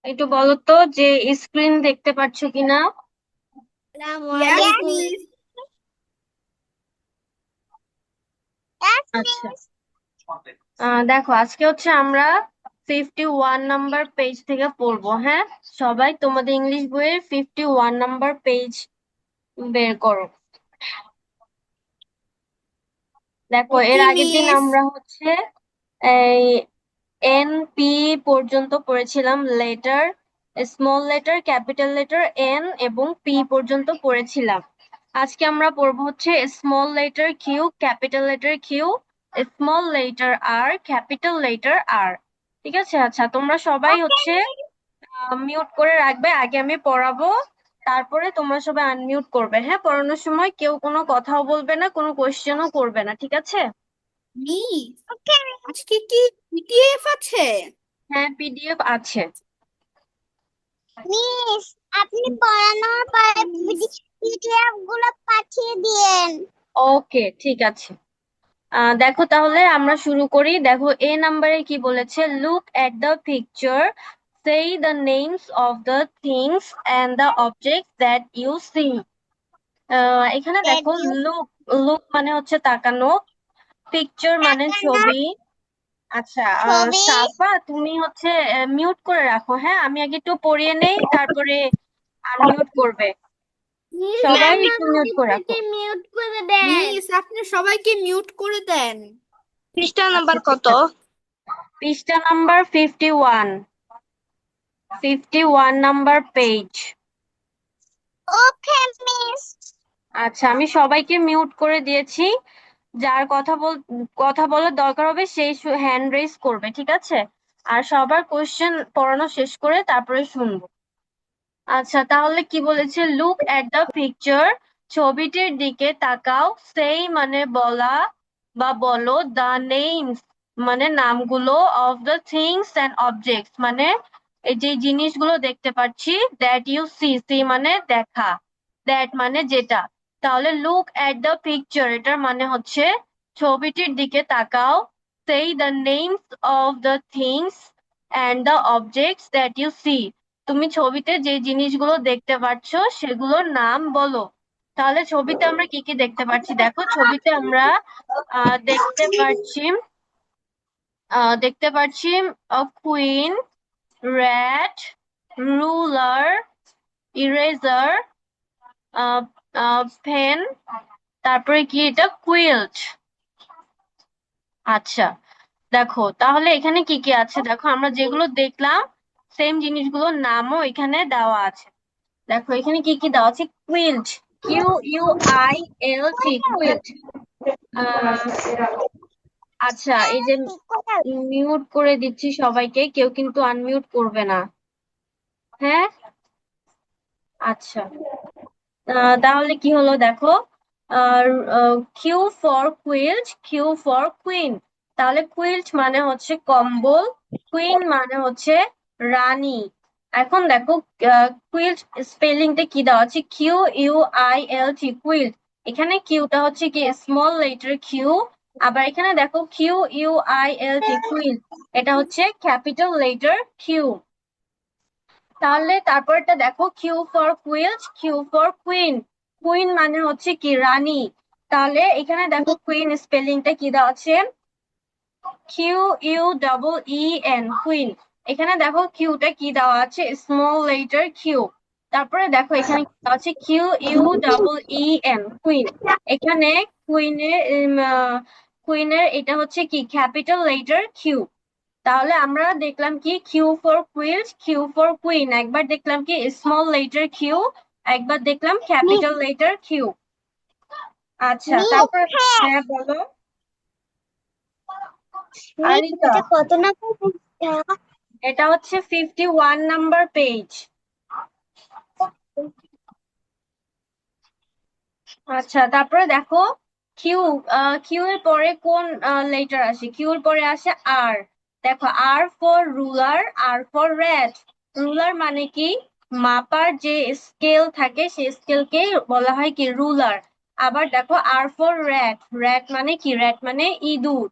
একটু বলো তো যে স্ক্রিন দেখতে পাচ্ছ কিনা। Yes, আসসালামু miss. আচ্ছা, দেখো আজকে হচ্ছে আমরা 51 নাম্বার পেজ থেকে পড়বো। হ্যাঁ, সবাই তোমাদের ইংলিশ বইয়ের 51 নাম্বার পেজ বের করো। দেখো এর Okay, আগের দিন miss. আমরা হচ্ছে এই NP পর্যন্ত পড়েছিলাম, letter, small letter, capital letter N এবং পি পর্যন্ত পড়েছিলাম। আজকে আমরা পড়বো হচ্ছে small letter Q, capital letter Q, small letter R, capital letter R. ঠিক আছে? আচ্ছা, তোমরা সবাই Okay, হচ্ছে মিউট করে রাখবে, আগে আমি পড়াবো, তারপরে তোমরা সবাই আনমিউট করবে। হ্যাঁ, পড়ানোর সময় কেউ কোনো কথাও বলবে না, কোনো কোয়েশ্চেনও করবে না। ঠিক আছে? miss. Okay. আজকে কি পিডিএফ আছে? হ্যাঁ, পিডিএফ আছে। মিস, আপনি পড়ানোর পরে পিডিএফ গুলো পাঠিয়ে দিয়েন। ওকে, ঠিক আছে। দেখো তাহলে আমরা শুরু করি। দেখো এ নাম্বারে কি বলেছে, look at the picture, say the names of the things and the objects that you see. এখানে দ্যাট দেখো, ইউ লুক, লুক মানে হচ্ছে তাকানো, পিকচার মানে তাকানো ছবি। আচ্ছা, ছবি। সাফা তুমি হচ্ছে মিউট করে রাখো। হ্যাঁ, আমি আগে একটু পড়িয়ে নেই, তারপরে আনমিউট করবে। সবাই ম্যাম একটু মিউট করে রাখো। আমাদেরকে মিউট করে দেন। মিস, আপনি সবাইকে মিউট করে দেন। পৃষ্ঠা আচ্ছা, নাম্বার ঠিক কত? আছে। পৃষ্ঠা নাম্বার 51, 51 নাম্বার পেজ। ওকে মিস। আচ্ছা, আমি সবাইকে মিউট করে দিয়েছি। যার কথা বলার দরকার হবে সেই হ্যান্ড রেজ করবে। ঠিক আছে? আর সবার কোশ্চেন পড়ানো শেষ করে তারপরে শুনবো। আচ্ছা, তাহলে কি বলেছে, লুক এট দ্য পিকচার, ছবিটির দিকে তাকাও, সেই মানে বলা বা বলো, দ্য নেমস মানে নামগুলো, of the things and objects মানে এই যে জিনিসগুলো দেখতে পাচ্ছি, দ্যাট ইউ সি, সি মানে দেখা, দ্যাট মানে যেটা। তাহলে লুক এট দ্য পিকচার এটার মানে হচ্ছে ছবিটির দিকে তাকাও, say the names of the things and the objects that you see, তুমি ছবিতে যে জিনিসগুলো দেখতে পাচ্ছ সেগুলোর নাম বলো। তাহলে ছবিতে আমরা কি কি দেখতে পাচ্ছি, দেখো ছবিতে আমরা দেখতে পাচ্ছি queen, rat, ruler, eraser, pen, তারপরে কি এটা, কুইল্ট। আচ্ছা, দেখো তাহলে এখানে কি কি আছে, দেখো আমরা যেগুলো দেখলাম সেম জিনিসগুলোর নামও এখানে দেওয়া আছে। দেখো এখানে কি কি দেওয়া আছে, কুইল্ট, QUILT, কুইল্ট। আচ্ছা, এই যে মিউট করে দিচ্ছি সবাইকে, কেউ কিন্তু আনমিউট করবে না। হ্যাঁ, আচ্ছা। তাহলে কি হলো দেখো, Q for quilt, Q for queen. তাহলে কুইল্ট মানে হচ্ছে কম্বল, কুইন মানে হচ্ছে রানী। এখন দেখো কুইল্ট স্পেলিংটা কি দেওয়া আছে, QUILT, কুইল্ট। এখানে কিউটা হচ্ছে কি স্মল লেটার কিউ, আবার এখানে দেখো QUILT, কুইল্ট, এটা হচ্ছে ক্যাপিটাল লেটার কিউ। তাহলে তারপরটা দেখো, Q for quilt, Q for queen, queen মানে হচ্ছে কি রানী। তাহলে এখানে দেখো কুইন স্পেলিংটা কি দেওয়া আছে, QUEEN, কুইন। এখানে দেখো কিউটা কি দেওয়া আছে, স্মল লেটার কিউ। তারপরে দেখো এখানে কি দেওয়া আছে, QUEEN, কুইন। এখানে কুইনের কুইনের এটা হচ্ছে কি ক্যাপিটাল লেটার কিউ। তাহলে আমরা দেখলাম কি, Q for quilt, Q for queen, একবার দেখলাম কি স্মল লেটার কিউ, একবার দেখলাম মিস, ক্যাপিটাল লেটার কিউ। আচ্ছা, মিস, তারপর হ্যাঁ বলো। মিস, আরিতা, এটা কত নাম্বার পৃষ্ঠা? এটা হচ্ছে 51 নাম্বার পেজ। আচ্ছা, তারপরে দেখো কিউ, কিউ এর পরে কোন লেটার আসে, কিউ এর পরে আসে আর। দেখো R for ruler, R for red. Ruler মানে কি, মাপার যে স্কেল থাকে সেই স্কেলকে বলা হয় কি রুলার। আবার দেখো আর ফর র্যাট, র্যাট মানে কি? র্যাট মানে ইঁদুর।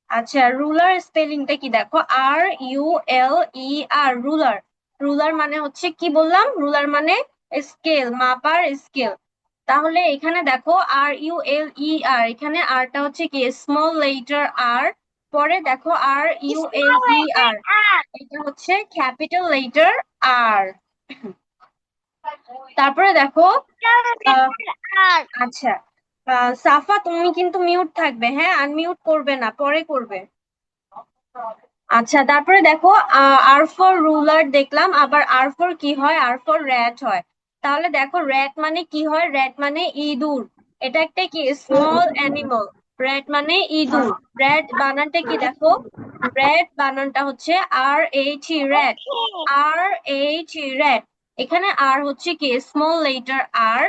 আচ্ছা, রুলার স্পেলিংটা কি দেখো, RULER, রুলার। রুলার মানে হচ্ছে কি বললাম? রুলার মানে স্কেল, মাপার স্কেল। তাহলে এখানে দেখো RULER, এখানে আরটা হচ্ছে কি স্মল লেটার আর। পরে দেখো RULER, এটা হচ্ছে ক্যাপিটাল লেটার আর। তারপরে দেখো আচ্ছা, সাফা তুমি কিন্তু মিউট থাকবে, হ্যাঁ, আনমিউট করবে না, পরে করবে। আচ্ছা, তারপরে দেখো আর ফর রুলার দেখলাম, আবার আর ফর কি হয়? আর ফর র্যাট হয়। তাহলে দেখো র্যাট মানে কি হয়? র্যাট মানে ইঁদুর। এটা একটা কি স্মল অ্যানিমাল। র্যাট মানে ইঁদুর। র্যাট বানানটা কি দেখো, র্যাট বানানটা হচ্ছে RAT, র্যাট। RAT, এখানে আর হচ্ছে কি স্মল লেটার আর।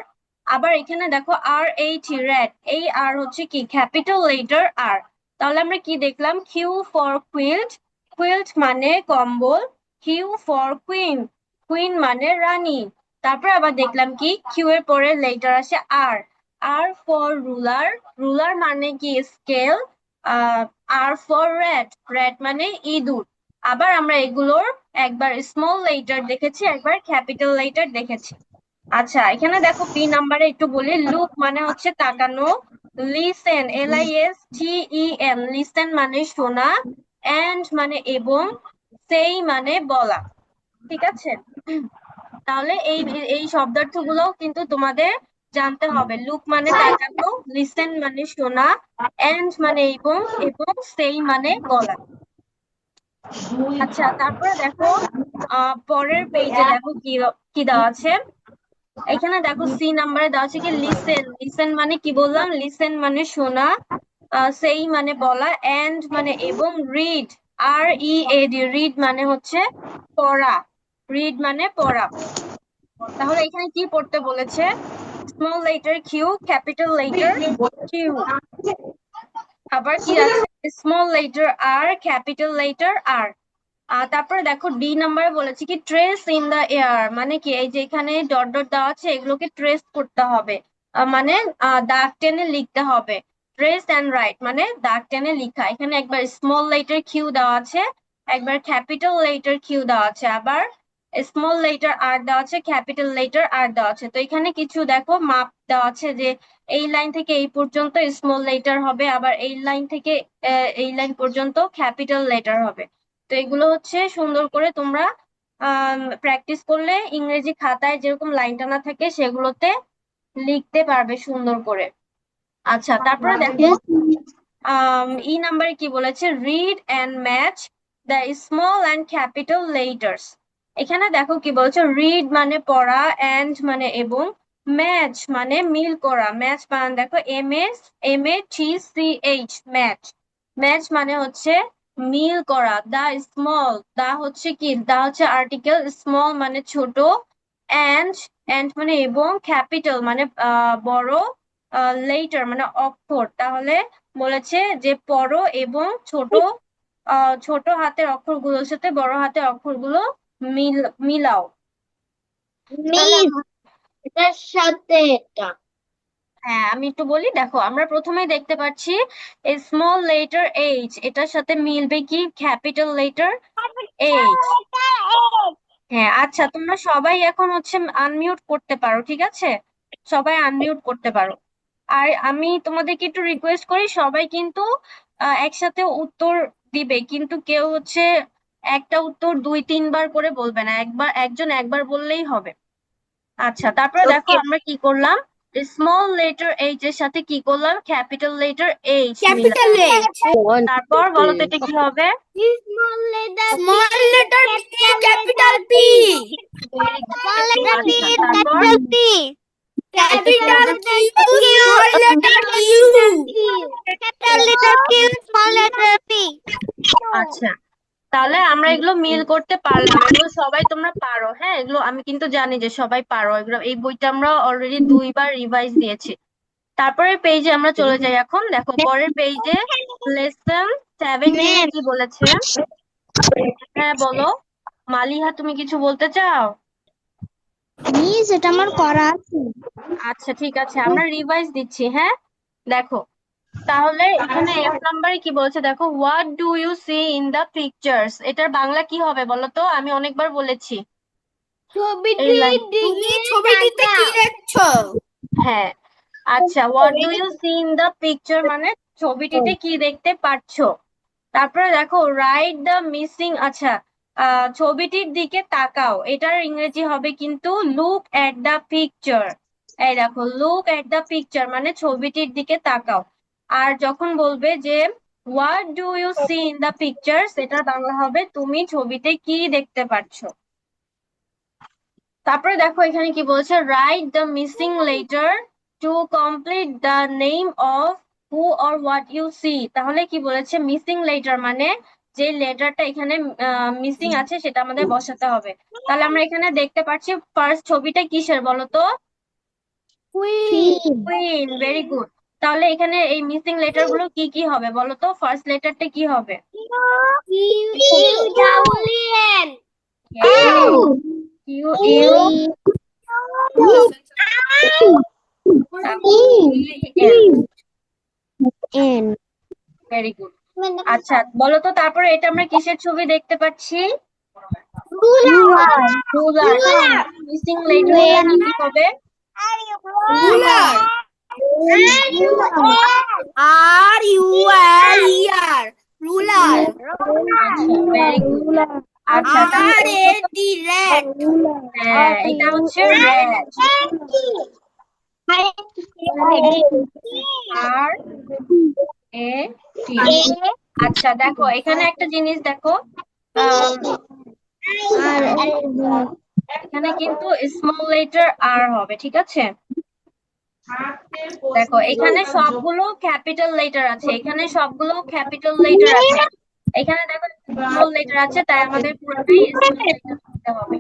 আবার এখানে দেখো RAT, র্যাট, এই আর হচ্ছে কি ক্যাপিটাল লেটার আর। তাহলে আমরা কি দেখলাম? কিউ ফর কুইল্ট, কুইল্ট মানে কম্বল। কিউ ফর কুইন, কুইন মানে রানী। তারপর আবার দেখলাম কি কিউ এর পরে লেটার আসে R. R for ruler, ruler মানে কি scale. R for rat, rat মানে ইঁদুর। আবার আমরা এগুলোর একবার স্মল লেটার দেখেছি, একবার ক্যাপিটাল লেটার দেখেছি। আচ্ছা, এখানে দেখো বি নাম্বারে একটু বলি, লুক মানে হচ্ছে তাকানো। লিসেন, LISTEN, লিসেন মানে শোনা। এন্ড মানে এবং। সেই মানে বলা। ঠিক আছে, তাহলে এই এই শব্দার্থগুলো কিন্তু তোমাদের জানতে হবে। লুক মানে তাকানো, লিসেন মানে শোনা, এন্ড মানে এবং, এবং সেই মানে বলা। আচ্ছা, তারপরে দেখো পরের পেজে দেখো কি কি দেওয়া আছে। এখানে দেখো সি নাম্বারে দেওয়া আছে কি লিসেন, লিসেন মানে কি বললাম? লিসেন মানে শোনা, সেই মানে বলা, এন্ড মানে এবং, রিড, READ, রিড মানে হচ্ছে পড়া, রিড মানে পড়া। তাহলে এখানে কি পড়তে বলেছে? Small letter Q, capital letter Q. আবার কি আছে? Small letter R, capital letter R. তারপরে দেখো ডি নাম্বারে বলেছে কি ট্রেস ইন দা এয়ার, মানে কি এই যে এখানে ডট ডট দেওয়া আছে, এগুলোকে ট্রেস করতে হবে। মানে দাগ টেনে লিখতে হবে। ট্রেস এন্ড রাইট মানে দাগ টেনে লিখা। এখানে একবার স্মল লেটার কিউ দেওয়া আছে, একবার ক্যাপিটাল লেটার কিউ দেওয়া আছে, আবার স্মল লেটার আর দেওয়া আছে, ক্যাপিটাল লেটার আর দেওয়া আছে। তো এখানে কিছু দেখো মাপ দেওয়া আছে যে এই লাইন থেকে এই পর্যন্ত স্মল লেটার হবে, আবার এই লাইন থেকে এই লাইন পর্যন্ত ক্যাপিটাল লেটার হবে। তো এগুলো হচ্ছে সুন্দর করে তোমরা প্র্যাকটিস করলে ইংরেজি খাতায় যেরকম লাইন টানা থাকে সেগুলোতে লিখতে পারবে সুন্দর করে। আচ্ছা, তারপরে দেখো ই নাম্বারে কি বলেছে? Read and match the small and capital letters. এখানে দেখো কি বলছে, রিড মানে পড়া, এন্ড মানে এবং, ম্যাচ মানে মিল করা। ম্যাচ বানান দেখো MATCH, ম্যাচ। ম্যাচ মানে হচ্ছে মিল করা। দা স্মল, দা হচ্ছে কি, দা হচ্ছে আর্টিকেল, স্মল মানে ছোট, এন্ড, এন্ড মানে এবং, ক্যাপিটাল মানে বড়, লেটার মানে অক্ষর। তাহলে বলেছে যে পড়ো এবং ছোট ছোট হাতের অক্ষরগুলোর সাথে বড় হাতের অক্ষরগুলো মিলাও। তাহলে মিস এটার সাথে এটা হ্যাঁ, আমি একটু বলি, দেখো আমরা প্রথমেই দেখতে পাচ্ছি স্মল লেটার এইচ, এটার সাথে মিলবে কি ক্যাপিটাল লেটার এইচ। হ্যাঁ, আচ্ছা, তোমরা সবাই এখন হচ্ছে আনমিউট করতে পারো, ঠিক আছে? সবাই আনমিউট করতে পারো। আর আমি তোমাদেরকে একটু রিকোয়েস্ট করি, সবাই কিন্তু একসাথে উত্তর দিবে, কিন্তু কেউ হচ্ছে একটা উত্তর দুই তিনবার করে বলবে না, একবার একজন একবার বললেই হবে। আচ্ছা, তারপরে দেখো ওকে আমরা কি করলাম, স্মল লেটার এইচ এর সাথে কি করলাম? ক্যাপিটাল লেটার এইচ মিলাম। ক্যাপিটাল এইচ, তারপর বলো তো এটা কি হবে? Small letter small letter P, capital P, very good. Small letter P আচ্ছা, তারপর ক্যাপিটাল পি এটা কি ক্যাপিটাল হবে? Q, small letter Q. Capital letter Q small letter P আচ্ছা, তাহলে আমরা এগুলো মিল করতে পারলাম, এগুলো সবাই তোমরা পারো, হ্যাঁ, এগুলো আমি কিন্তু জানি যে সবাই পারো এগুলো। এই বইটা আমরা অলরেডি দুইবার রিভাইজ দিয়েছি। তারপরের পেজে আমরা চলে যাই। এখন দেখো পরের পেজে লেসন 17 কি বলেছে? হ্যাঁ বলো, মালিহা তুমি কিছু বলতে চাও? মিস এটা আমার করা আছে। আচ্ছা ঠিক আছে, আমরা রিভাইজ দিচ্ছি। হ্যাঁ, দেখো তাহলে এখানে এফ নাম্বারে কি বলেছে দেখো, what do you see in the pictures, এটার বাংলা কি হবে বলো তো? আমি অনেকবার বলেছি এই লাইন। তুমি ছবিটিতে কি দেখছো? হ্যাঁ, আচ্ছা, what do you see in the picture মানে ছবিটিতে কি দেখতে পাচ্ছো। তারপরে দেখো রাইট দ্য মিসিং, আচ্ছা ছবিটির দিকে তাকাও, এটার ইংরেজি হবে কিন্তু লুক এট দ্য পিকচার। এই দেখো লুক এট দ্য পিকচার মানে ছবিটির দিকে তাকাও। আর যখন বলবে যে what do you see in the pictures, এটার বাংলা হবে তুমি ছবিতে কি দেখতে পাচ্ছো। তারপরে দেখো এখানে কি বলছে, write the missing letter to complete the name of who or what you see. তাহলে কি বলেছে, মিসিং লেটার মানে যে লেটারটা এখানে মিসিং আছে সেটা আমাদের বসাতে হবে। তাহলে আমরা এখানে দেখতে পাচ্ছি ফার্স্ট ছবিটা কিসের বলো তো? ফিল। Queen, very good. তাহলে এখানে এই মিসিং লেটার গুলো কি কি হবে বলো তো? ফার্স্ট লেটারটা কি হবে? Q Q, U, N. N. Very good. আচ্ছা বলো তো তারপরে এটা আমরা কিসের ছবি দেখতে পাচ্ছি? রুলার। মিসিং লেটার গুলো কি কি হবে? রুলার RULER রুলার আচ্ছা, ভেরি গুড। আচ্ছা তাহলে বলো তো, রেড হ্যাঁ এটা হচ্ছে রেড। আর এ টি। আচ্ছা দেখো এখানে একটা জিনিস দেখো, আম, এখানে কিন্তু স্মল লেটার আর হবে, ঠিক আছে? দেখো এখানে সবগুলো ক্যাপিটাল লেটার আছে, এখানে সবগুলো ক্যাপিটাল লেটার আছে, এখানে দেখো স্মল লেটার আছে, তাই আমাদের পুরোটাই স্মল লেটার দিতে হবে।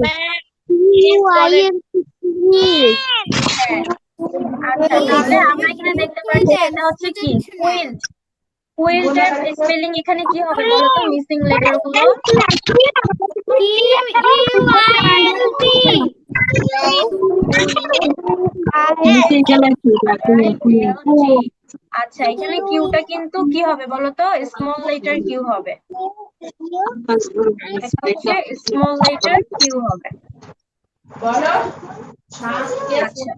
হ্যাঁ, আচ্ছা তাহলে আমরা এখানে দেখতে পাচ্ছি এটা হচ্ছে কি, কুইল্ট। কুইল্টের স্পেলিং এখানে কি হবে বলো তো, মিসিং লেটার গুলো? QUILT। আচ্ছা এখানে কিউটা কিন্তু কি হবে বলো তো, স্মল লেটার কিউ হবে। এটা হচ্ছে স্মল লেটার কিউ হবে। আচ্ছা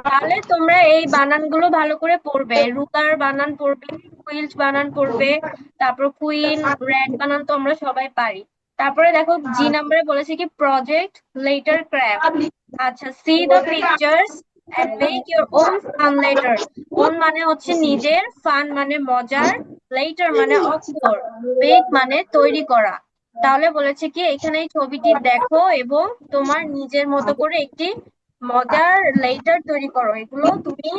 তাহলে তোমরা এই বানানগুলো ভালো করে পড়বে, রুলার বানান পড়বে, কুইল্ট বানান পড়বে, তারপর কুইন, রেড বানান তো আমরা সবাই পারি। তারপরে দেখো জি নাম্বারে বলেছে কি প্রজেক্ট লেটার ক্রাফট। আচ্ছা see the pictures and make your own fun letter. Own মানে হচ্ছে নিজের, ফান মানে মজার, লেটার মানে অক্ষর, মেক মানে তৈরি করা। তাহলে বলেছে কি এখানে এই ছবিটি দেখো এবং তোমার নিজের মতো করে একটি মজার লেটার তৈরি করো। এগুলো তুমি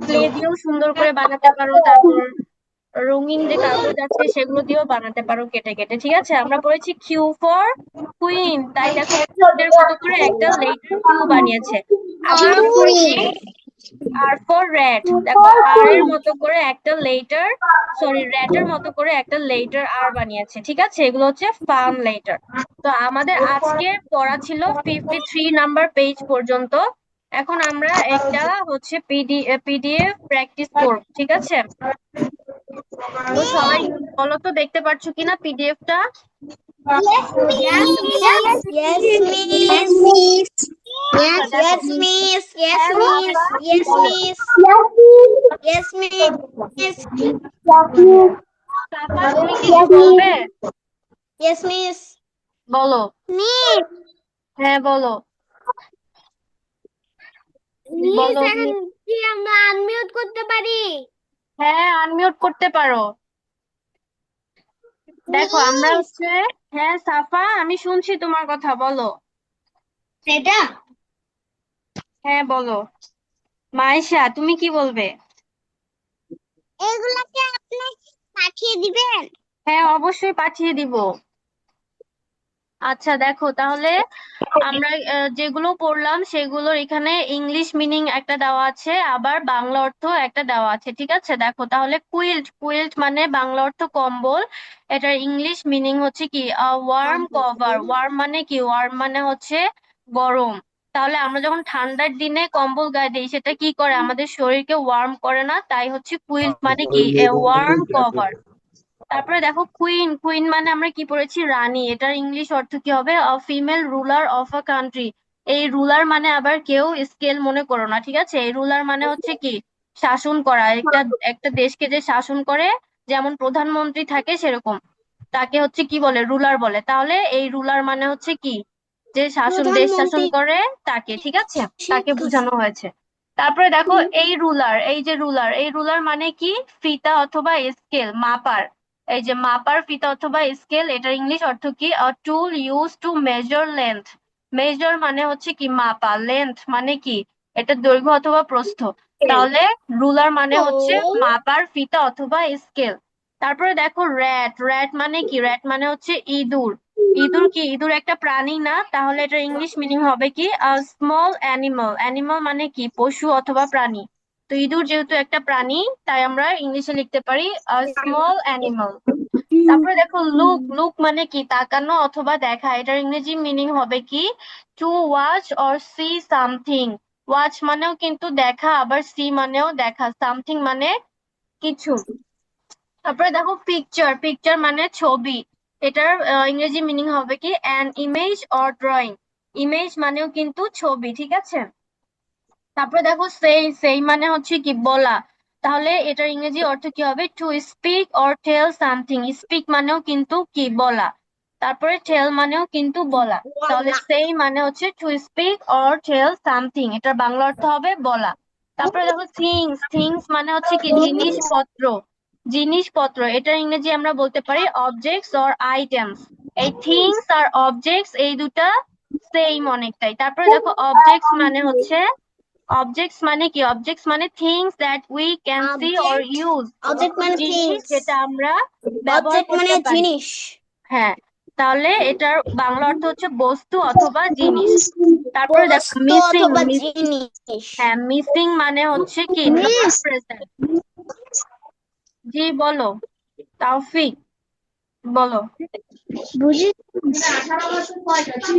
ক্লে দিয়েও সুন্দর করে বানাতে পারো, তারপর রঙিন যে কাগজ আছে সেগুলো দিয়েও বানাতে পারো কেটে কেটে। ঠিক আছে, আমরা পড়েছি কিউ ফর কুইন, তাই দেখো কুইনের মতো করে একটা লেটার কিউ বানিয়েছে। আবারও পড়েছি আর ফর রেড, দেখো আর এর মতো করে একটা লেটার, সরি রেড এর মতো করে একটা লেটার আর বানিয়েছে। ঠিক আছে, এগুলো হচ্ছে ফান লেটার। তো আমাদের আজকে পড়া ছিল 53 নাম্বার পেজ পর্যন্ত। এখন আমরা একটা হচ্ছে পিডিএফ প্র্যাকটিস করব, ঠিক আছে? তো সবাই বলো তো দেখতে পাচ্ছ কিনা পিডিএফটা? আচ্ছা দেখো সাফা, তুমি কিছু বলবে? বলো। হ্যাঁ বলো, বলো। কি আমরা আনমিউট করতে পারি? হ্যাঁ আনমিউট করতে পারো। দেখো আমরা হচ্ছে, হ্যাঁ সাফা আমি শুনছি তোমার কথা, বলো। এটা হ্যাঁ বলো। মাইশা তুমি কি বলবে? এগুলাকে আপনি পাঠিয়ে দিবেন। হ্যাঁ অবশ্যই পাঠিয়ে দিব। আচ্ছা দেখো তাহলে আমরা যেগুলো পড়লাম সেগুলোর এখানে ইংলিশ মিনিং একটা দেওয়া আছে, আবার বাংলা অর্থ একটা দেওয়া আছে। ঠিক আছে, দেখো তাহলে কুইল্ট, কুইল্ট মানে বাংলা অর্থ কম্বল, এটার ইংলিশ মিনিং হচ্ছে কি ওয়ার্ম কভার। ওয়ার্ম মানে কি? ওয়ার্ম মানে হচ্ছে গরম। তাহলে আমরা যখন ঠান্ডার দিনে কম্বল গায়ে দিই সেটা কি করে? আমাদের শরীরকে ওয়ার্ম করে না, তাই হচ্ছে কুইল্ট মানে কি এ ওয়ার্ম কভার। তারপরে দেখো কুইন, কুইন মানে আমরা কি পড়েছি? রানী। এটার ইংলিশ অর্থ কি হবে? Female ruler of a country. এই রুলার মানে আবার কেউ স্কেল মনে করো না, ঠিক আছে? এই রুলার মানে হচ্ছে কি শাসন করা। একটা একটা দেশকে যে শাসন করে, যেমন প্রধানমন্ত্রী থাকে সেরকম, তাকে হচ্ছে কি বলে? রুলার বলে। তাহলে এই রুলার মানে হচ্ছে কি যে দেশ শাসন প্রধানমন্ত্রী করে তাকে, ঠিক আছে? তাকে ঠিক আছে। বোঝানো হয়েছে। তারপরে দেখো এই রুলার, এই যে রুলার, এই রুলার মানে কি? ফিতা অথবা স্কেল, মাপার। এই যে মাপার, ফিতা অথবা স্কেল, এটার ইংলিশ অর্থ কি? A tool use to measure length. Measure মানে হচ্ছে কি মাপা, লেন্থ মানে কি এটা দৈর্ঘ্য অথবা প্রস্থ। তাহলে রুলার মানে হচ্ছে ও মাপার ফিতা অথবা স্কেল। তারপরে দেখো র্যাট, র্যাট মানে কি? র্যাট মানে হচ্ছে ইঁদুর। ইঁদুর কি? ইঁদুর একটা প্রাণী না? তাহলে এটার ইংলিশ মিনিং হবে কি স্মল অ্যানিমাল। অ্যানিমাল মানে কি পশু অথবা প্রাণী। তো ইঁদুর যেহেতু একটা প্রাণী, তাই আমরা ইংলিশে লিখতে পারি স্মল অ্যানিমাল। তারপরে দেখো লুক, লুক মানে কি তাকানো অথবা দেখা। এটার ইংরেজি মিনিং হবে কি to watch or see something. Watch মানেও কিন্তু দেখা, আবার সি মানেও দেখা, সামথিং মানে কিছু। তারপরে দেখো পিকচার, পিকচার মানে ছবি। এটার ইংরেজি মিনিং হবে কি an image or drawing. Image মানেও কিন্তু ছবি, ঠিক আছে? তারপরে দেখো সেই, সেই মানে হচ্ছে কি বলা। তাহলে এটার ইংরেজি অর্থ কি হবে? To speak or tell something. Speak মানেও কিন্তু কি বলা, তারপরে টেল মানেও কিন্তু বলা। তাহলে ওয়াল্লাহ। সেই মানে হচ্ছে to speak or tell something, এটার বাংলা অর্থ হবে বলা। তারপরে দেখো থিংস, থিংস মানে হচ্ছে কি জিনিসপত্র। জিনিসপত্র, এটার ইংরেজি আমরা বলতে পারি অবজেক্টস অর আইটেমস। এই থিংস আর অবজেক্টস এই দুটা সেম অনেকটাই। তারপরে দেখো অবজেক্টস মানে হচ্ছে, অবজেক্টস মানে কি? অবজেক্টস মানে things that we can see or object, use. Object মানে জিনিস থিংস, যেটা আমরা ব্যবহার অবজেক্ট মানে করতে পারি। জিনিস। হ্যাঁ, তাহলে এটার বাংলা অর্থ হচ্ছে বস্তু অথবা জিনিস। তারপরে দেখো বস্তু মিসিং, অথবা জিনিস। হ্যাঁ মিসিং মানে হচ্ছে কি নট মিস প্রেজেন্ট। জি বলো তাওফিক, বলো। বুঝি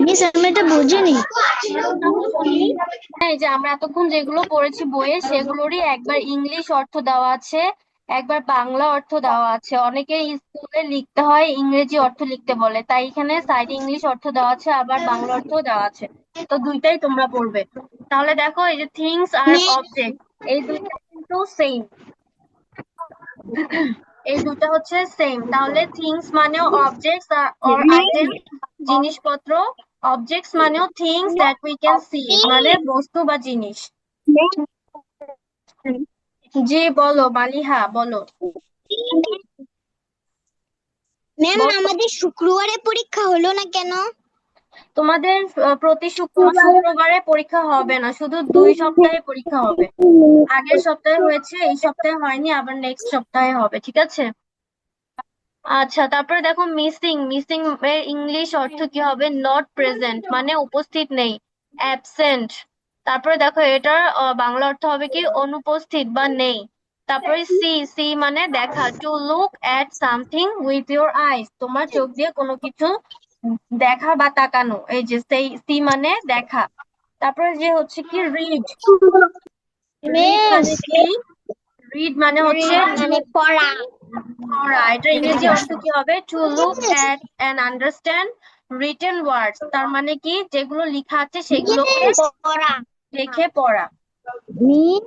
মিস আমি এটা বুঝিনি। হ্যাঁ, এই যে আমরা এতক্ষণ যেগুলো পড়েছি বইয়ে সেগুলোরই একবার ইংলিশ অর্থ দেওয়া আছে, একবার বাংলা অর্থ দেওয়া আছে। অনেকের স্কুলে লিখতে হয় ইংরেজি অর্থ লিখতে বলে, তাই এখানে সাইডে ইংলিশ অর্থ দেওয়া আছে, আবার বাংলা অর্থ দেওয়া আছে। তো দুইটাই তোমরা পড়বে। তাহলে দেখো এই যে থিংস আর অবজেক্ট, এই দুইটা কিন্তু সেম, এই দুটো হচ্ছে সেম। তাহলে থিংস মানেও অবজেক্টস অর আইটেম, জিনিসপত্র। অবজেক্টস মানেও things that we can see, মানে বস্তু বা জিনিস। জি বলো মালিহা, বলো। ম্যাম বলো আমাদের শুক্রবারে পরীক্ষা হলো না কেন? তোমাদের প্রতি শুক্রবারে পরীক্ষা হবে না, শুধু 2 সপ্তাহে পরীক্ষা হবে। আগের সপ্তাহে হয়েছে, এই সপ্তাহে হয়নি, আবার নেক্সট সপ্তাহে হবে, ঠিক আছে? আচ্ছা তারপরে দেখো মিসিং, মিসিং এর ইংলিশ অর্থ কি হবে? নট প্রেজেন্ট মানে উপস্থিত নেই, অ্যাবসেন্ট। তারপরে দেখো এটার বাংলা অর্থ হবে কি অনুপস্থিত বা নেই। তারপরে সি, সি মানে দেখা, two look at something with your eyes, তোমার চোখ দিয়ে কোনো কিছু দেখা বা তাকানো, এই যে সেই সি মানে দেখা। তারপরে যে হচ্ছে কি রিড, রিড মিস মানে কি? রিড মানে হচ্ছে রিড মানে পড়া। পড়া। এটার ইংরেজি অর্থ কি হবে? To look at and understand written words. তার মানে কি যেগুলো লেখা আছে সেগুলোকে পড়া। দেখে পড়া। মিস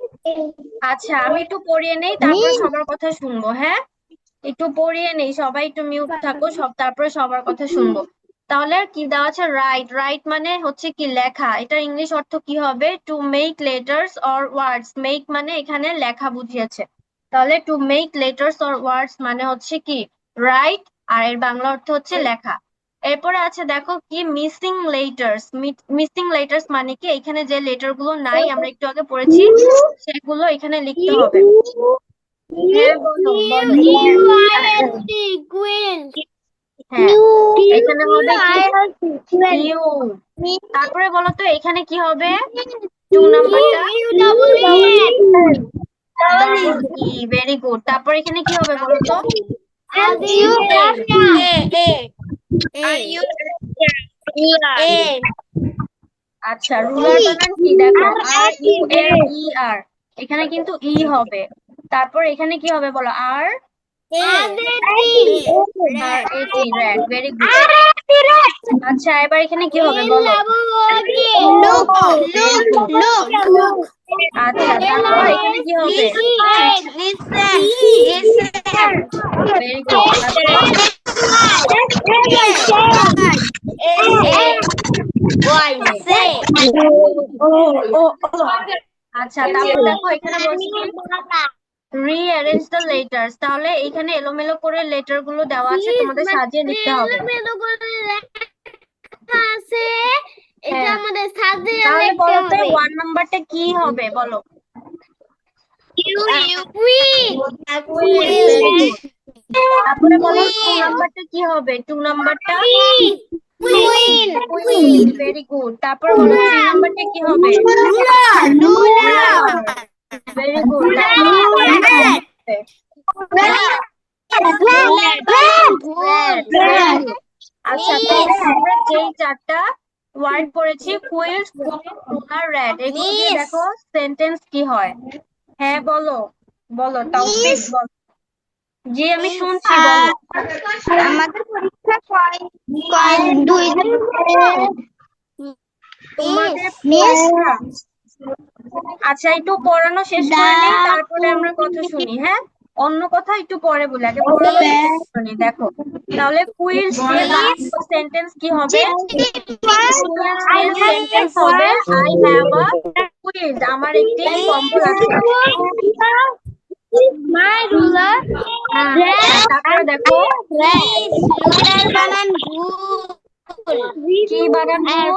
আচ্ছা আমি একটু পড়িয়ে নেই, তারপর মিস সবার কথা শুনবো। হ্যাঁ, একটু পড়িয়ে নেই, সবাই একটু মিউট থাকো সব, তারপরে সবার কথা শুনবো। তাহলে কি দেওয়া আছে? রাইট, রাইট মানে হচ্ছে কি লেখা। এটার ইংলিশ অর্থ কি হবে? To make letters or words. Make মানে এখানে লেখা বুঝিয়েছে, তাহলে to make letters or words মানে হচ্ছে কি রাইট, আর এর বাংলা অর্থ হচ্ছে লেখা। এরপরে আছে দেখো কি মিসিং লেটার্স। মিসিং লেটার্স মানে কি এখানে যে লেটার গুলো নাই, আমরা একটু আগে পড়েছি, সেগুলো এখানে লিখতে হবে। হ্যাঁ বলো, বলো। ইউআইএনটি কুইল। হ্যাঁ, এখানে হবে কি ইউ। ইউ তারপরে বলো তো এখানে কি হবে? 2 নাম্বারটা ডাবল ই, ভেরি গুড। তারপর এখানে কি হবে বলো তো? আচ্ছা, রুলার বানান কি দেখো, RULER। এখানে কিন্তু ই হবে। তারপর এখানে কি হবে বলো? RAT, rat, very good. আচ্ছা, এবার এখানে কি হবে বলো? Very good. আচ্ছা, তারপর এখানে কি হবে? Very good. তারপর আচ্ছা, তারপর দেখো এখানে বলছি কি রিঅ্যারেঞ্জ দ্য লেটার্স। তাহলে এখানে এলোমেলো করে লেটার গুলো দেওয়া আছে, তোমাদের সাজিয়ে লিখতে হবে। এটা হ্যাঁ, আমাদের সাজিয়ে তাহলে লিখতে বলো তো হবে 1 নাম্বারটা কি হবে বলো? Queen, very good. তারপরে বলো 2 নাম্বারটা কি হবে? 2 নাম্বারটা কুইন, ভেরি গুড। তারপর বলো 3 নাম্বারটা কি হবে? Ruler, very good. তারপর রেড, ভেরি গুড। আচ্ছা, তাহলে আমরা যেই 4টা ওয়ার্ড পড়েছি কুইল্ট, রুলার, রেড, এগুলো দিয়ে দেখো সেন্টেন্স কি হয়। হ্যাঁ বলো, বলো তাওফিক বলো। জি আমি শুনছি, বলো। আমাদের পরীক্ষা কয় কয় 2 দিন তোমাদের মিস পরীক্ষা। আচ্ছা, একটু পড়ানো শেষ করে নেই, তারপরে আমরা কথা শুনি। হ্যাঁ, অন্য কথা একটু পরে বলি, আগে পড়ানোটা শেষ করে নিই। দেখো, তাহলে কুইজ দিয়ে বানানো সেন্টেন্স কি হবে? কুইজ দিয়ে সেন্টেন্স হবে আই হ্যাভ আ কুইজ, আমার একটি কম্বল আছে। মাই রুলার হ্যাঁ, তারপরে দেখো রুলার বানান ভুল কি বানান ভুল?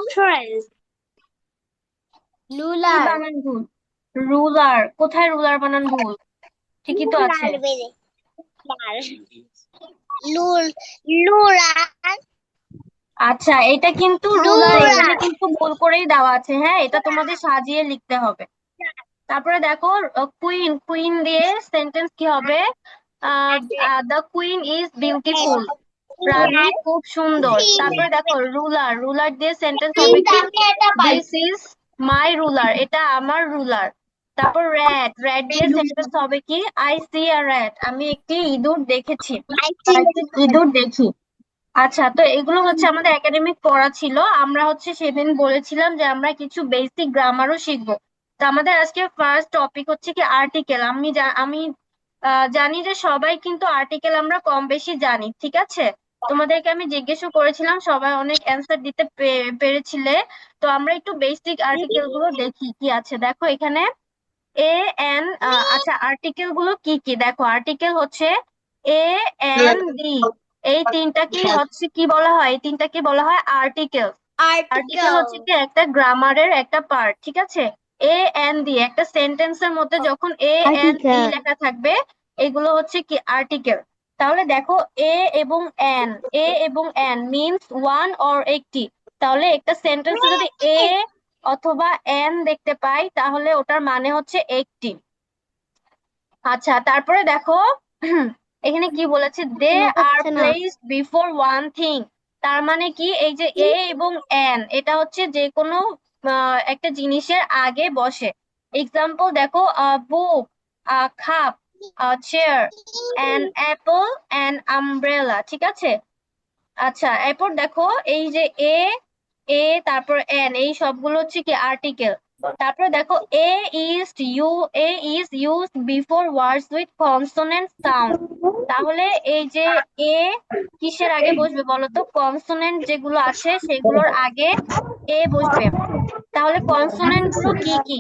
কি রুলার বানান ভুল? রুলার, কোথায় রুলার বানান ভুল? ঠিকই তো আছে। লুল লুলার আচ্ছা, এটা কিন্তু রুলার, এখানে কিন্তু ভুল করেই দেওয়া আছে। হ্যাঁ, এটা তোমাদের সাজিয়ে লিখতে হবে। তারপরে দেখো কুইন, কুইন দিয়ে সেন্টেন্স কি হবে? দ্য কুইন ইজ বিউটিফুল, রানী খুব সুন্দর। তারপরে দেখো রুলার, রুলার দিয়ে সেন্টেন্স হবে কি? দিস ইজ মাই রুলার, এটা আমার রুলার। তারপর র্যাট, র্যাট দিয়ে সেন্টেন্স হবে কি? আই সি আ র্যাট, আমি একটি ইঁদুর দেখেছি বা একটি ইঁদুর দেখি। আচ্ছা, তো এগুলো হচ্ছে আমাদের একাডেমিক পড়া ছিল। আমরা হচ্ছে সেদিন বলেছিলাম যে আমরা কিছু বেসিক গ্রামারও শিখবো। তো আমাদের আজকে ফার্স্ট টপিক হচ্ছে কি আর্টিকেল। আমি জানি যে সবাই কিন্তু আর্টিকেল আমরা কম বেশি জানি, ঠিক আছে? তোমাদেরকে আমি জিজ্ঞেসও করেছিলাম, সবাই অনেক অ্যান্সার দিতে পেরেছিলে। তো আমরা একটু বেসিক আর্টিকেল গুলো দেখি কি আছে। দেখো এখানে এ এন, আচ্ছা আর্টিকেল গুলো কি কি দেখো। আর্টিকেল হচ্ছে এ এন ডি, এই তিনটা কি হচ্ছে কি বলা হয়? এই তিনটা কি বলা হয়? আর্টিকেল। আর্টিকেল হচ্ছে কি একটা গ্রামারের একটা পার্ট, ঠিক আছে? এ এন ডি, একটা সেন্টেন্সের মধ্যে যখন এ এন ডি লেখা থাকবে এগুলো হচ্ছে কি আর্টিকেল। তাহলে দেখো এ এবং এন, এ এবং এন মিনস ওয়ান অর একটি। তাহলে একটা সেন্টেন্সে যদি এ অথবা এন দেখতে পাই তাহলে ওটার মানে হচ্ছে একটি। আচ্ছা, তারপরে দেখো এখানে কি বলেছে? They are placed before one thing. তার মানে কি? এই যে এ এবং এন, এটা হচ্ছে যে কোনো একটা জিনিসের আগে বসে। এক্সাম্পল দেখো, book, cup, chair, an apple, an umbrella, ঠিক আছে? আচ্ছা, এরপর দেখো এই যে এ, এ তারপর এন, এই সবগুলো হচ্ছে কি আর্টিকেল। তারপরে দেখো a is used before words with consonant sound. তাহলে এই যে এ কিসের আগে বসবে বলতো? কনসোনেন্ট যেগুলো আছে সেগুলোর আগে এ বসবে। তাহলে কনসোনেন্ট গুলো কি কি?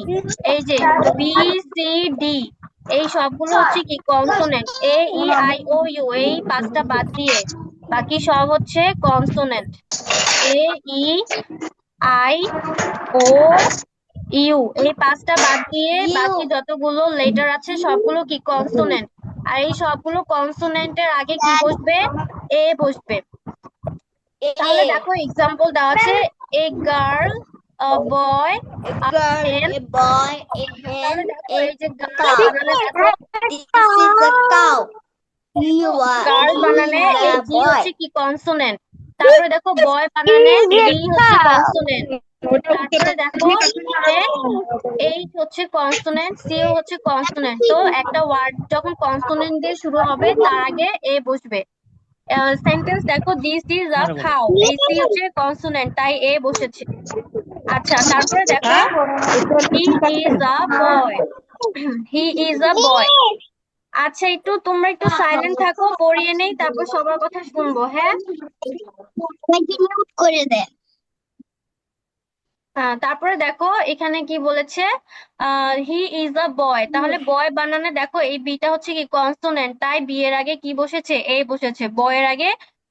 এই যে বি, সি, ডি, এই সবগুলো হচ্ছে কি consonant. A, E, I, O, U, এই 5টা বাদ দিয়ে বাকি সব হচ্ছে consonant. A, E, I, O, U, এই 5টা বাদ দিয়ে বাকি যতগুলো লেটার আছে সবগুলো কি কনসোনেন্ট। আর এই সবগুলো কনসোনেন্টের আগে কি বসবে? এ বসবে। তাহলে দেখো এক্সাম্পল দেওয়া আছে a girl, a boy, A a girl, hen। a boy, a তাহলে hen, দেখো a এই যে গার্ল cow. বানানে দেখো This is a cow. He girl বানানে is এই a জি boy. হচ্ছে কি কনসোনেন্ট। তারপরে দেখো বয় বানানে বি হচ্ছে কনসোনেন্ট। তারপরে দেখো এখানে এইচ হচ্ছে কনসোনেন্ট, সি হচ্ছে কনসোনেন্ট। তো একটা ওয়ার্ড যখন কনসোনেন্ট দিয়ে শুরু হবে তার আগে এ বসবে। সেন্টেন্স দেখো দিস ইজ আ খাও, এই সি হচ্ছে কনসোনেন্ট তাই এ বসেছে। আচ্ছা তারপরে দেখো he is a boy, he is a বয়। আচ্ছা একটু তোমরা একটু সাইলেন্ট থাকো, পড়িয়ে নেই তারপর সবার কথা শুনবো, হ্যাঁ। নাকি মিউট করে দে। তারপরে দেখো এখানে কি বলেছে, হি ইজ আ বয়। তাহলে বয় বানানে দেখো এই বিটা হচ্ছে কি কনসোনেন্ট তাই বি এর আগে কি বসেছে, এ বসেছে, বয়ের আগে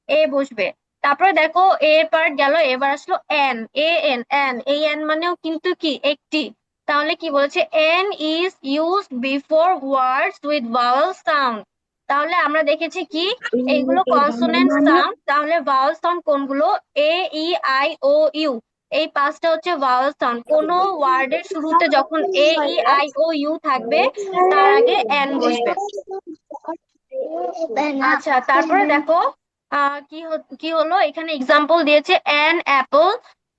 এ বসবে। তারপরে দেখো এর পার্ট গেল, এবার আসলো এন, এ এন, এন, এই এন মানেও কিন্তু কি একটি। তাহলে কি বলেছে, N is used before words with vowel sound. তাহলে আমরা দেখেছি কি এইগুলো কনসোনেন্ট সাউন্ড, তাহলে ভাওয়েল সাউন্ড কোনগুলো, এ ই আই ও ইউ, এই পাঁচটা হচ্ছে ভাওয়েল সাউন্ড। কোন ওয়ার্ডের শুরুতে যখন এ ই আই ও ইউ থাকবে তার আগে এন বসবে। আচ্ছা তারপরে দেখো কি হলো, এখানে এক্সাম্পল দিয়েছে an apple,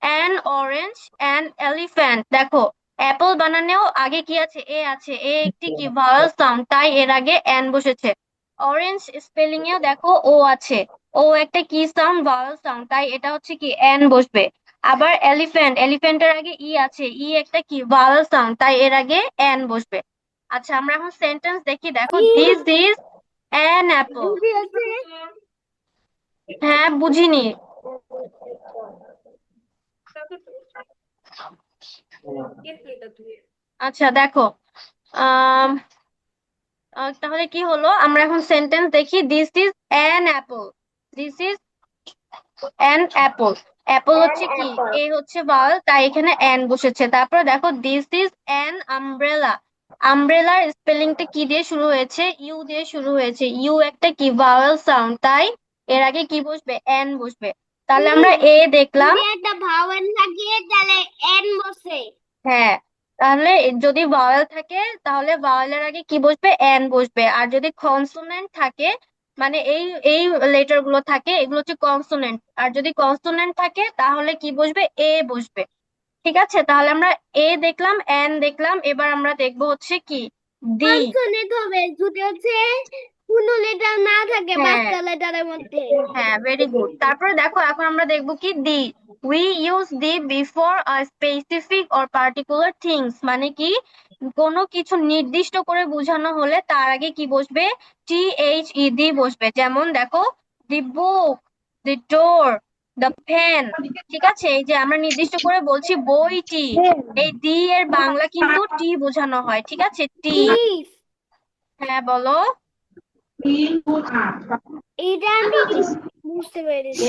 an orange, an elephant. দেখো অ্যাপল বানানেও আগে কি আছে, এ আছে, এ একটি কি ভাওয়েল সাউন্ড তাই এর আগে এন বসেছে। অরেঞ্জ স্পেলিং এও দেখো ও আছে, ও একটা কি সাউন্ড, ভাওয়েল সাউন্ড তাই এটা হচ্ছে কি এন বসবে। আবার এলিফ্যান্ট, এলিফ্যান্টের আগে ই আছে, ই একটা কি ভাওয়েল সাউন্ড তাই এর আগে এন বসবে। আচ্ছা আমরা এখন সেন্টেন্স দেখি, দেখো দিস ইজ অ্যান অ্যাপল। হ্যাঁ বুঝিনি। আচ্ছা দেখো আম, তাহলে কি হলো, আমরা এখন সেন্টেন্স দেখি, this is an Apple, this is an Apple. Apple হচ্ছে কি, এ হচ্ছে ভাওয়েল তাই এখানে অ্যান বসেছে। তারপর দেখো দিস ইজ অ্যান আমব্রেলা, আমব্রেলার স্পেলিংটা কি দিয়ে শুরু হয়েছে, ইউ দিয়ে শুরু হয়েছে, ইউ একটা কি ভাওয়েল সাউন্ড তাই এর আগে কি বসবে, অ্যান বসবে। তাহলে আমরা এ দেখলাম। যদি একটা ভাওয়েল থাকে তাহলে এন বসে। হ্যাঁ, তাহলে যদি ভাওয়েল থাকে তাহলে ভাওয়েলের আগে কি বসবে, এন বসবে। আর যদি কনসোনেন্ট থাকে মানে এই এই লেটার গুলো থাকে এগুলো হচ্ছে কনসোনেন্ট, আর যদি কনসোনেন্ট থাকে তাহলে কি বসবে, এ বসবে। ঠিক আছে, তাহলে আমরা এ দেখলাম, এন দেখলাম, এবার আমরা দেখবো হচ্ছে কি ডি। কনসোনেন্ট হবে যদি হচ্ছে কোনো লেটার না থাকে হ্যাঁ পাঁচটা লেটারের মধ্যে। হ্যাঁ, ভেরি গুড। তারপরে দেখো এখন আমরা দেখবো কি D. We use D before a specific or particular things, মানে কি কোনো কিছু নির্দিষ্ট করে বোঝানো হলে তার আগে কি বসবে, টি এইচ ই ডি বসবে। যেমন দেখো দি বুক, দি ডোর, দ্য পেন। ঠিক আছে, এই যে আমরা নির্দিষ্ট করে বলছি বইটি, এই ডি এর বাংলা কিন্তু টি বোঝানো হয়। ঠিক আছে, টি। If হ্যাঁ বলো। এটা আমি বুঝতে পেরেছি।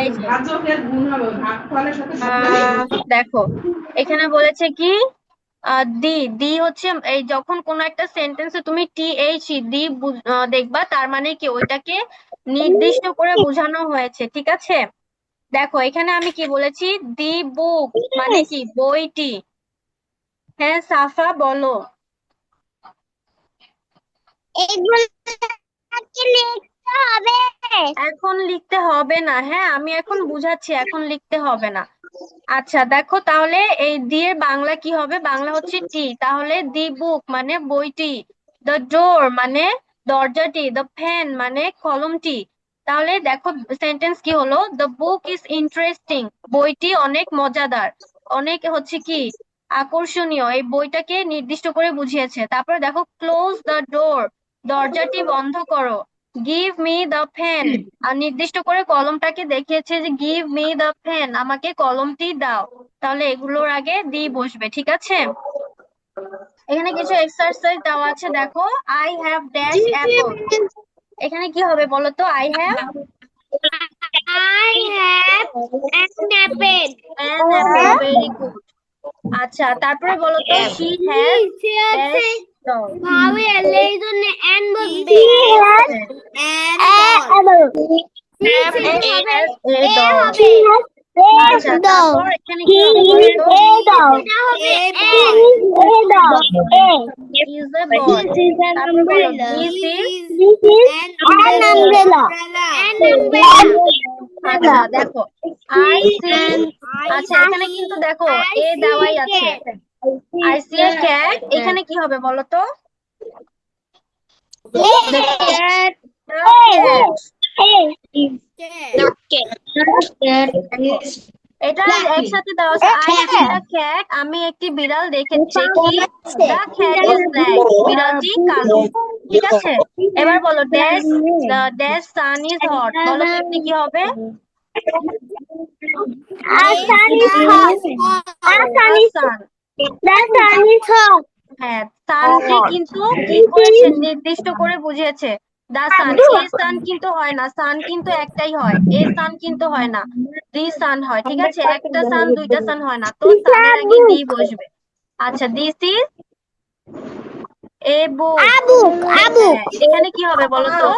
এই যে দেখো এখানে বলেছে কি দি, দি হচ্ছে এই যখন কোন একটা সেন্টেন্সে তুমি টি এইচ দি দেখবা তার মানে কি ওইটাকে নির্দিষ্ট করে বোঝানো হয়েছে। ঠিক আছে, দেখো এখানে আমি কি বলেছি, দি বুক মানে কি বইটি। হ্যাঁ সাফা বলো। এগুলো কি লিখতে হবে? এখন লিখতে হবে না, হ্যাঁ আমি এখন বুঝাচ্ছি, এখন লিখতে হবে না। আচ্ছা দেখো তাহলে এই দি এর বাংলা কি হবে, বাংলা হচ্ছে টি, তাহলে দি বুক মানে বইটি, দ্য ডোর মানে দরজাটি, দ্য পেন মানে কলমটি। তাহলে দেখো সেন্টেন্স কি হলো, দ্য বুক ইজ ইন্টারেস্টিং, বইটি অনেক মজাদার, অনেক হচ্ছে কি আকর্ষণীয়, এই বইটাকে নির্দিষ্ট করে বুঝিয়েছে। তারপরে দেখো ক্লোজ দ্য ডোর, দরজাটি বন্ধ করো। গিভ মি দ্য পেন, আর নির্দিষ্ট করে কলমটাকে দেখিয়েছে যে গিভ মি দ্য পেন, আমাকে কলমটি দাও। তাহলে এগুলোর আগে দি বসবে। ঠিক আছে, এখানে কিছু এক্সারসাইজ দেওয়া আছে, দেখো আই হ্যাভ ড্যাশ অ্যাপল, এখানে কি হবে বলো তো, I have I have an apple. An Apple, very good. আচ্ছা তারপরে বলো তো, শি হ্যাজ নিচে আছে ড্যাশ ডগ। ভাওয়েল এই জন্য এন বসবে। হ্যাঁ And ball. A dog। আচ্ছা তারপর এখানে কি হবে বলতো? Is a boy। তারপর বলো this is। আচ্ছা দেখো I see। আচ্ছা এখানে কিন্তু দেখো এ দেওয়াই আছে। I see a cat। এখানে কি হবে বলো তো? The cat। এটা একসাথে দেওয়া আছে। I see a cat। আমি একটি বিড়াল দেখেছি কি? The cat is black। বিড়ালটি কালো। ঠিক আছে, এবার বলো the sun is hot। বলো তো এখানে কি হবে? sun। হ্যাঁ সানকে কিন্তু কি করেছে নির্দিষ্ট করে বুঝিয়েছে দা সান। এ সান কিন্তু হয় না, সান কিন্তু একটাই হয়, এ সান কিন্তু হয় না, দি সান হয়। ঠিক আছে, একটা সান দুইটা সান হয় না, তো সানের আগে দি বসবে। আচ্ছা দিস ইজ এ বুক। এখানে কি হবে বলো তো?